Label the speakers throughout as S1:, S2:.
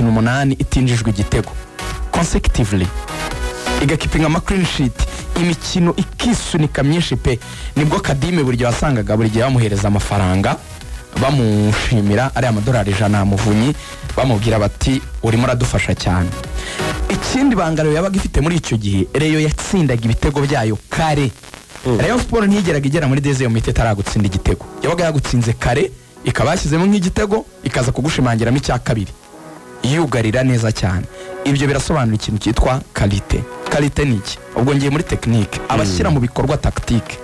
S1: imikino 8 itinjijwe igitego consecutively, igakipinga ama clean sheet, imikino ikisunika myinshi pe. Nibwo Kadime buri gihe wasangaga buri gihe bamuhereza amafaranga bamushimira ari amadolari 100 amuvunyi, bamubwira bati urimo radufasha cyane. Ikindi bangaro yabaga ifite muri icyo gihe, Reyo yatsindaga ibitego byayo kare. Rayon Sport ntiyigeraga igera muri deze yo mite taragutsinda igitego, yabaga yagutsinze kare ikabashyizemo nk'igitego ikaza kugushimangiramo icya kabiri, yugarira neza cyane. Ibyo birasobanura ikintu cyitwa qualité. Qualité ni iki? Ubwo ngiye muri technique, abashyira mu bikorwa tactique.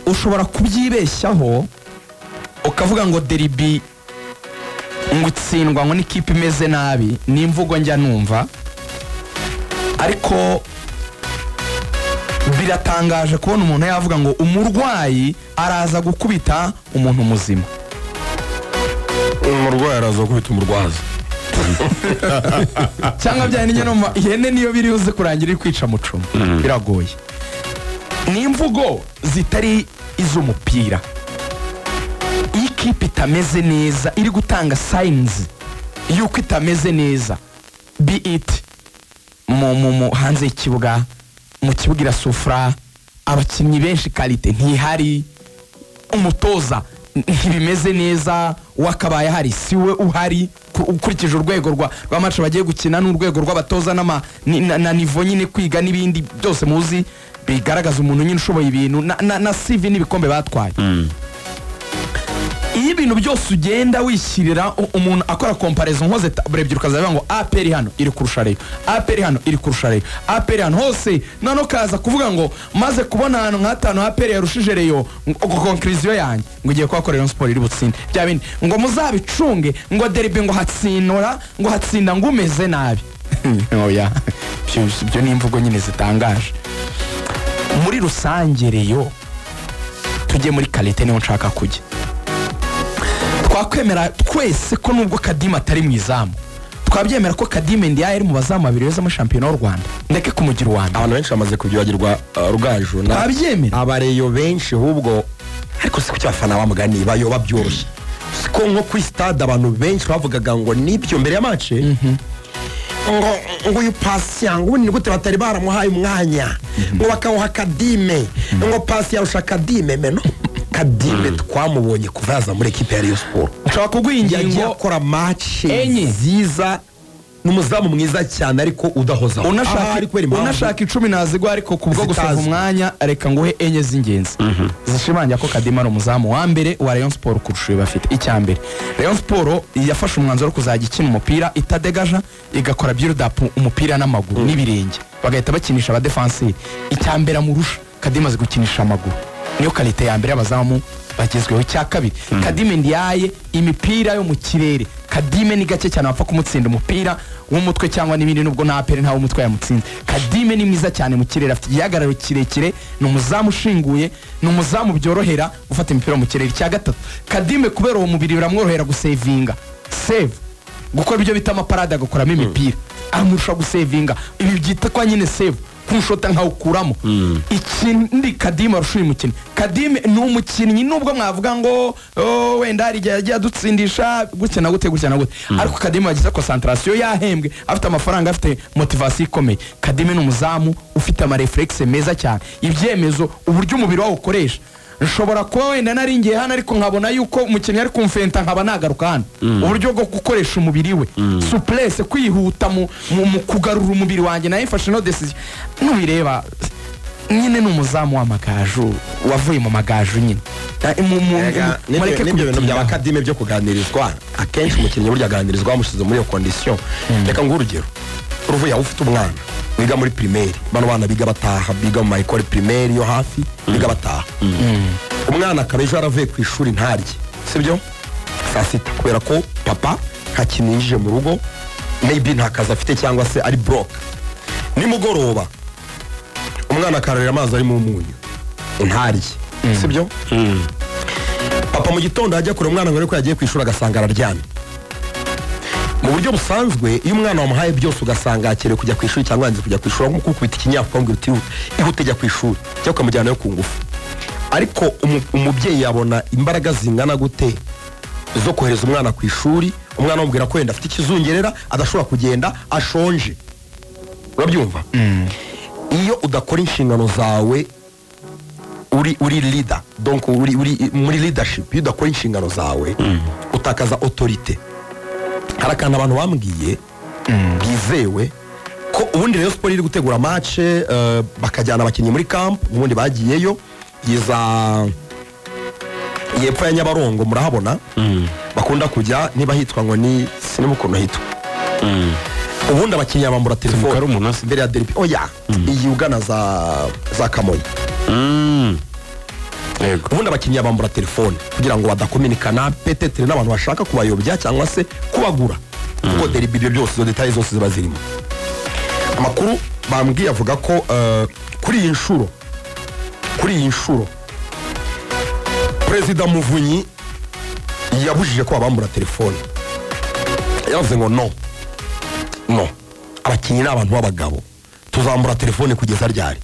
S1: Ushobora kubyibeshyaho ukavuga ngo derby ngutsindwa ngo n'ikipe imeze nabi, n'imvugo njya numva, ariko biratangaje kubona umuntu yavuga ngo umurwayi araza gukubita umuntu muzima.
S2: Umurwayi araza gukubita umurwaza
S1: cyangwa byane n'inyama ihene niyo biri uze kurangira iri kwica mucuma, biragoye. Ni imvugo zitari iz'umupira. Ikipe itameze neza iri gutanga signs yuko itameze neza, be it mu hanze y'ikibuga, mu kibuga irasufura, abakinnyi benshi qualité ntihari, umutoza ntibimeze neza, wakabaye hari siwe uhari, ukurikije urwego rwa match bagiye gukina n'urwego rw'abatoza na nivo nyine kwiga n'ibindi byose muzi bigaragaza umuntu nyine ushoboye ibintu na CV n'ibikombe batwaye. Iyo ibintu byose ugenda wishyirira umuntu akora comparison hose burebye ukazavuga ngo APR hano iri kurusha Rayon, APR hano iri kurusha Rayon, APR hano hose none kaza kuvuga ngo maze kubona hano nk'atano APR yarushije Rayon, conclusion yanjye ngo ugiye kwa Rayon Sport iri butsinde bya bindi ngo muzabicunge ngo derby ngo hatsinda ngo umeze nabi. Oya, byo ni imvugo nyine zitangaje. Muri rusange Rayon tujye muri qualité niho nshaka kujya. Twakwemera twese ko nubwo Kadime atari mu izamu, twabyemera ko Kadime ndi yari mu bazamu babiri beza mu championnat y'u Rwanda, ndeke kumugira uwanda.
S2: Abantu benshi bamaze kubyagirwa Rugaju
S1: na twabyemera
S2: abareyo benshi hubwo, ariko se kuki abafana bamugani bayoba byoroshye. Siko nko ku stade abantu benshi bavugaga ngo nibyo mbere ya match ngo uyu Patient ngo ni gute batari baramuhaye umwanya ngo bakawuha Kadime ngo Patient yarusha Kadime meno. Kadime twamubonye kuva yaza muri equipe ya Rayon Sport,
S1: ushaka kugwingingo
S2: yagiye akora match nziza n'umuzamu mwiza cyane ariko udahoza.
S1: Unashaka 10 nazigwa ariko kubwo gusova umwanya reka nguhe enye z'ingenzi zishimangira ko Kadime ari umuzamu wa mbere wa Rayon Sport kurusha bafite. Icyambere, Rayon Sport yafashe umwanzuro kuzajya ikina umupira itadegaja, igakora build up umupira n'amaguru n'ibirenge, bagahita bakinisha aba defenseur. Icyambere amurusha Kadime azi gukinisha amaguru, niyo qualité ya mbere abazamu bagezweho. Cya kabiri, Kadime ndiyaye imipira yo mu kirere. Kadime ni gake cyane wapfa kumutsinda umupira w'umutwe cyangwa n'ibindi, nubwo na APR ntawo umutwe yamutsinze. Kadime ni mwiza cyane mu kirere, afite igihagararo kirekire, ni umuzamu ushinguye, ni umuzamu byorohera gufata imipira mu kirere. Cya gatatu, Kadime kubera uwo mubiri biramworohera gusevinga, save, gukora ibyo bita amaparade agakoramo imipira, amurusha gusevinga. Ibi byita kwa nyine save, kunshota nkawukuramo. Ikindi Kadime arushuye umukino. Kadime ni umukinnyi nubwo mwavuga ngo wenda hari yagiye dutsindisha gukina gute, ariko Kadime yagize concentration, yahembwe, afite amafaranga, afite motivation ikomeye. Kadime ni umuzamu ufite ama reflexe meza cyane, ibyemezo, uburyo umubiri wawe ukoresha. Nshobora kuba wenda naringiye hano ariko nkabona yuko umukinnyi ari kumfenta nkaba nagaruka hano, uburyo bwo gukoresha umubiri we, souplesse, kwihuta mu kugarura umubiri wanjye, nayo ifashe no decision. Nubireba nyine ni umuzamu w'amagaju, wavuye mu magaju nyine.
S2: Nibyo bintu bya Kadime byo kuganirizwa, akenshi umukinnyi burya aganirizwa bamushyize muri iyo condition. Reka ngurugero, uruvuye ufite umwana wiga muri primaire, bano bana biga bataha, biga mu école primaire yo hafi, biga bataha. Umwana akabejo aravuye ku ishuri ntarye, sibyo? Saa sita kubera ko papa hakinije mu rugo, maybe nta kazi afite cyangwa se ari broke. Nimugoroba umwana akararira amazi ari mu munyu ntarye, sibyo? Papa mu gitondo ajya kure umwana ngo ariko yagiye ku ishuri agasanga araryamye. Mu buryo busanzwe iyo umwana wamuhaye byose ugasanga akere kujya ku ishuri cyangwa yanze kujya ku ishuri, nko kubita ikinyafu ngo uti ihute jya ku ishuri cyangwa ukamujyana yo ku ngufu. Ariko umubyeyi yabona imbaraga zingana gute zo kohereza umwana ku ishuri, umwana amubwira ko yenda afite ikizungerera adashobora kugenda ashonje. Urabyumva? Iyo udakora inshingano zawe uri leader, donc uri muri leadership, iyo udakora inshingano zawe utakaza autorité. Hari akantu abantu bambwiye bwizewe ko ubundi Rayon Sport iri gutegura match bakajyana abakinnyi muri camp, ubundi bagiyeyo yepfo ya Nyabarongo, murahabona bakunda kujya niba hitwa ngo ni sinimukono hitwa ubundi abakinnyi bambura telefone mbere ya derby. Oya, iyi ugana za Kamonyi. Ubundi abakinnyi bambura telefone kugira ngo badakominikana petetre n'abantu bashaka kubayobya cyangwa se kubagura, kuko derby ibyo byose, izo details zose ziba zirimo. Amakuru bambwiye avuga ko kuri iyi nshuro Perezida Muvunyi yabujije ko babambura telefone. Yavuze ngo no, abakinnyi n'abantu b'abagabo tuzambura telefone kugeza ryari?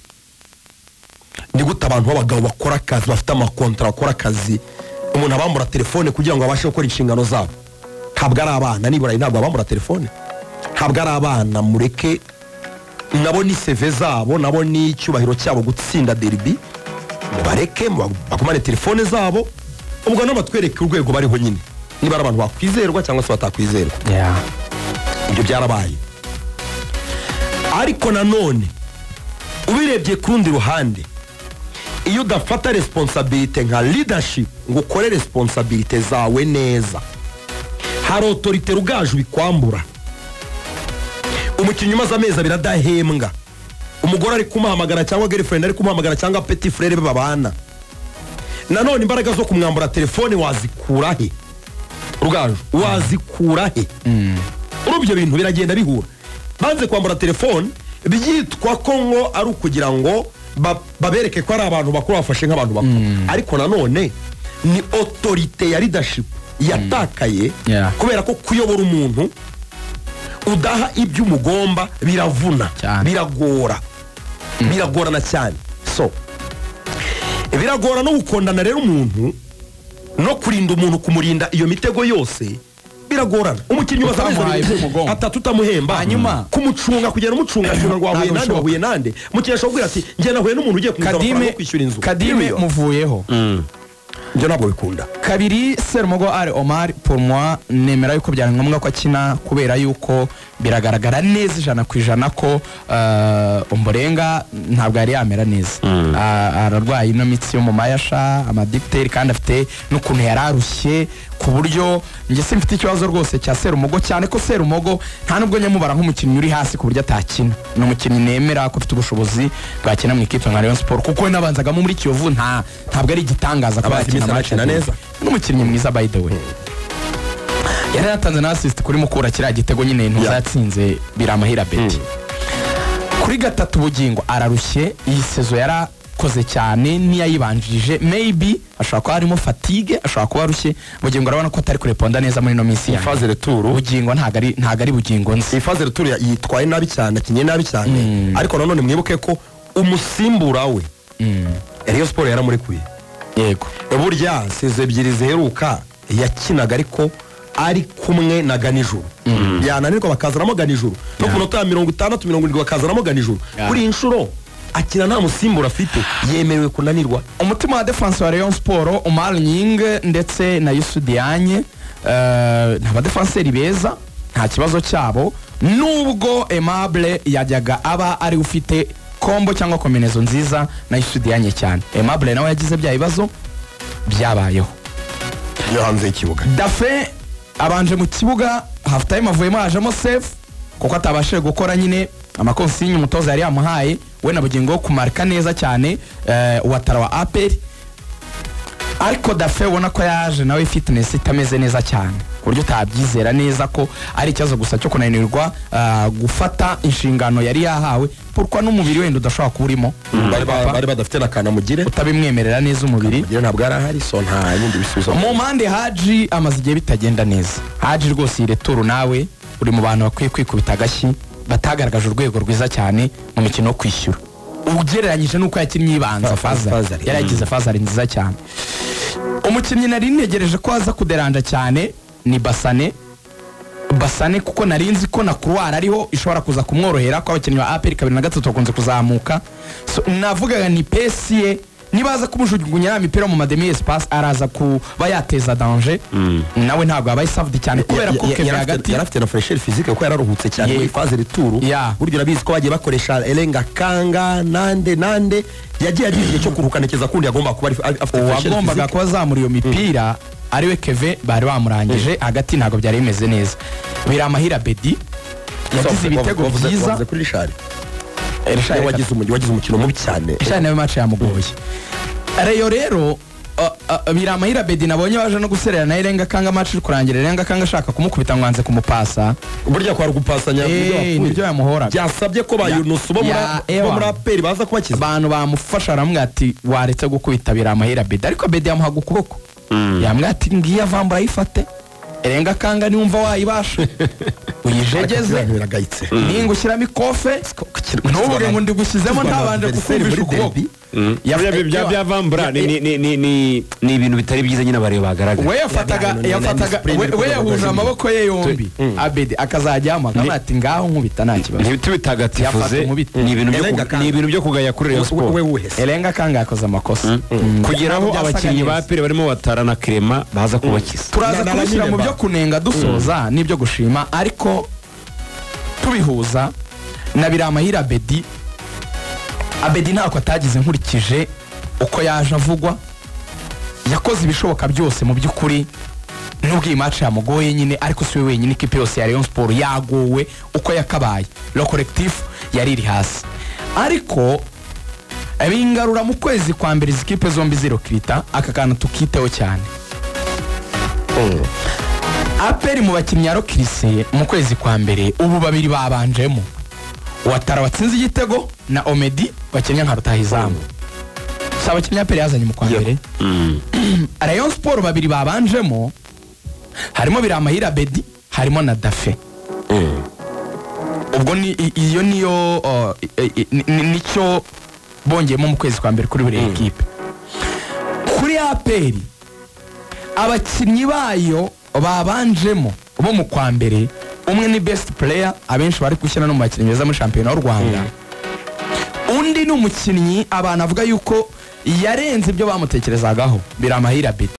S2: Ni gute abantu b'abagabo bakora akazi, bafite amakontra, bakora akazi, umuntu abambura telefone kugira ngo abashe gukora inshingano zabo? Ntabwo ari abana, nibura ntabwo abambura telefone, ntabwo ari abana. Mureke nabo ni CV zabo, nabo ni icyubahiro cyabo gutsinda derby, mubareke bakomane telefone zabo, ubwo no batwereke urwego bariho nyine, niba ari abantu bakwizerwa cyangwa se batakwizerwa. Ibyo byarabaye. Ariko nanone ubirebye ku rundi ruhande, iyo udafata responsabilité nka leadership ngo ukore responsabilité zawe neza, hari autorité rugaje bikwambura. Umukinnyi umaze amezi abiri adahembwa, umugore ari kumuhamagara cyangwa girlfriend ari kumuhamagara cyangwa petit frère babana, nanone imbaraga zo kumwambura telefone wazikura he? Rugaje wazikura he? Urubyo bintu biragenda bihura. Banze kwambura telefone byitwa ko ngo ari ukugira ngo babereke ko ari abantu bakuru bafashe nk'abantu bakuru, ariko nanone ni autorité ya leadership yatakaye kubera ko kuyobora umuntu udaha ibyo umugomba biravuna, biragorana cyane. So biragora no gukondana rero umuntu no kurinda umuntu, kumurinda iyo mitego yose biragorana. Umukinnyi wazamuye atatu utamuhemba, hanyuma kumucunga kugera umucunga ngo wahuye nande mukinnyi ashobora ati njye nahuye n'umuntu ugiye kumutaba kwishyura inzu. Kadime
S1: muvuyeho
S2: njye ntabwo bikunda.
S1: Kabiri Serumogo ari Omar, pour moi nemera yuko byari ngombwa ko akina, kubera yuko biragaragara neza 100% ko Ombolenga ntabwo yari yamera neza. Ararwaye ino mitsi yo mu mayasha, amadipteri, kandi afite n'ukuntu yararushye ku buryo njye simfite ikibazo rwose cya Serumogo, cyane ko Serumogo nta nubwo nyamubara nk'umukinnyi uri hasi ku buryo atakina. Ni umukinnyi nemera ko afite ubushobozi bwakina mu ikipe nka Rayon Sport, kuko nabanzagamo muri Kiyovu ntabwo ari igitangaza ko yakina match
S2: neza.
S1: N'umukinnyi mwiza by the way. Yari yatanze na assist kuri Mukura kiriya gitego nyine ntuzatsinze biramahira beti. Kuri gatatu Bugingo ararushye, iyi sezo yarakoze cyane niyayibanjije, maybe ashobora kuba harimo fatigue, ashobora kuba arushye. Bugingo arabona ko atari kureponda neza muri no minsi ya
S2: phase retour.
S1: Bugingo ntago ari Bugingo nzi.
S2: Phase retour yitwaye nabi cyane, kinye nabi cyane. Ariko nanone mwibuke ko umusimbura we Rayon Sport yaramurekuye.
S1: Yego,
S2: burya seze ebyiri ziheruka yakinaga ariko ari kumwe na Ganijuru. Yananirwa bakazanamo Ganijuru, no ku nota 60 70 bakazanamo Ganijuru. Kuri inshuro akina nta musimbura afite, yemerewe kunanirwa.
S1: Umutima wa defense wa Rayon Sport, Omar Nying ndetse na Youssou Diagne, nta defenseur beza, nta kibazo cyabo, nubwo Aimable yajyaga aba ari ufite kombo cyangwa kombinazo nziza na Youssou Diagne cyane. Aimable nawe yagize bya bibazo byabayeho
S2: yo hanze y'ikibuga.
S1: Dafe abanje mu kibuga, half time avuyemo ajemo safe kuko atabashije gukora nyine amakonsigne umutoza yari yamuhaye, we na Bugingo kumarika neza cyane Watara wa APR. Ariko Dafe ubona ko yaje nawe fitness itameze neza cyane, buryo utabyizera neza ko ari ikibazo gusa cyo kunanirwa gufata inshingano yari yahawe, pourquoi n'umubiri wenda udashobora kuburimo.
S2: Bari badafite nakana mugire
S1: utabimwemerera neza umubiri,
S2: mugire ntabwo ari ahari, so nta yindi bisubizo.
S1: Mu mpande Haji amaze igihe bitagenda neza. Haji rwose ireturu nawe uri mu bantu bakwiye kwikubita agashyi, batagaragaje urwego rwiza cyane mu mikino yo kwishyura ugereranyije nuko yakinnye ibanza Fazari yaragize Fazari nziza cyane. umukinnyi nari ntegereje ko aza kuderanja cyane ni Basane kuko nari nzi ko na Croix ariho ishobora kuza kumworohera ko abakinnyi ba APR 2023 bakunze kuzamuka. So navugaga ni Pesie nibaza kumujugunya imipira mu mademi espace araza kuba yateza danger. Nawe ntabwo abaye saved cyane kubera ko Kevin hagati
S2: yarafite na fresher physique ko yararuhutse cyane muri phase retour. Buryo urabizi ko bagiye bakoresha Elenga Kanga nande yagiye agize cyo kurukanekeza kundi yagomba kuba afite fresher.
S1: Wagombaga kuba zamura iyo mipira ariwe Kevin bari bamurangije hagati ntabwo byari bimeze neza. Biramahira Bedi yagize ibitego byiza
S2: kuri Richard. Richard wagize umukino mubi cyane.
S1: Richard nawe match yamugoye. Reyo rero Biramahira Bedi nabonye baje no guserera na Elenga Kanga match kurangira Elenga Kanga ashaka kumukubita ngo anze kumupasa.
S2: Burya kwa rugupasanya
S1: nibyo yamuhora.
S2: Byasabye ko bayunusu bo muri APR baza kubakiza.
S1: Abantu bamufasha ramwe ati waretse gukubita Biramahira Bedi ariko Bedi yamuhaga ukuboko. Yamwe ati ngiye avambura yifate. Elenga Kanga niumva wayibasha uyijegeze ningo ushyiramo ikofe ntubuge ngo ndigushyizemo ntabanje kukumvisha ukuboko
S3: byavambura ni ibintu bitari byiza nyine abareba bagaragara.
S1: we yahuje amaboko ye yombi Abedi akazajyamo akamati ngaho nkubita nta kibazo
S3: ntibitagatifuze ni ibintu byo kugaya kuri Rayon Sport.
S1: Elenga Kanga yakoze amakosa
S3: kugeraho abakinnyi ba APR barimo batarana Clement baza kubakiza.
S1: Turaza kubishyira mu byo kunenga dusoza n'ibyo gushima ariko tubihuza na Biramahira Bedi. Abedi ntako atagize nkurikije uko yaje avugwa yakoze ibishoboka byose mu by'ukuri nubwo iyi match yamugoye nyine ariko si we wenyine ikipe yose ya Rayon Sport yagowe uko yakabaye. Le collectif yari iri hasi ariko abingarura mu kwezi kwa mbere ikipe zombi zirokirita aka kantu tukiteho cyane. APR mu bakinnyi yarokirise mu kwezi kwa mbere ubu babiri babanjemo Watara watsinze igitego na Omedi bakinnye nka rutahizamu. Saba bakinnyi APR yazanye mu kwa mbere. Rayon Sport babiri babanjemo harimo Biramahira Bedi harimo na Dafe. Ubwo iyo niyo nicyo bongeyemo mu kwezi kwa mbere kuri buri equipe. Kuri APR abakinnyi bayo babanjemo bo mu kwa mbere umwe ni best player abenshi bari gushyira no mu bakinnyi beza muri shampiyona y'u Rwanda. Undi ni umukinnyi abantu avuga yuko yarenze ibyo bamutekerezagaho Biramahira Bedi.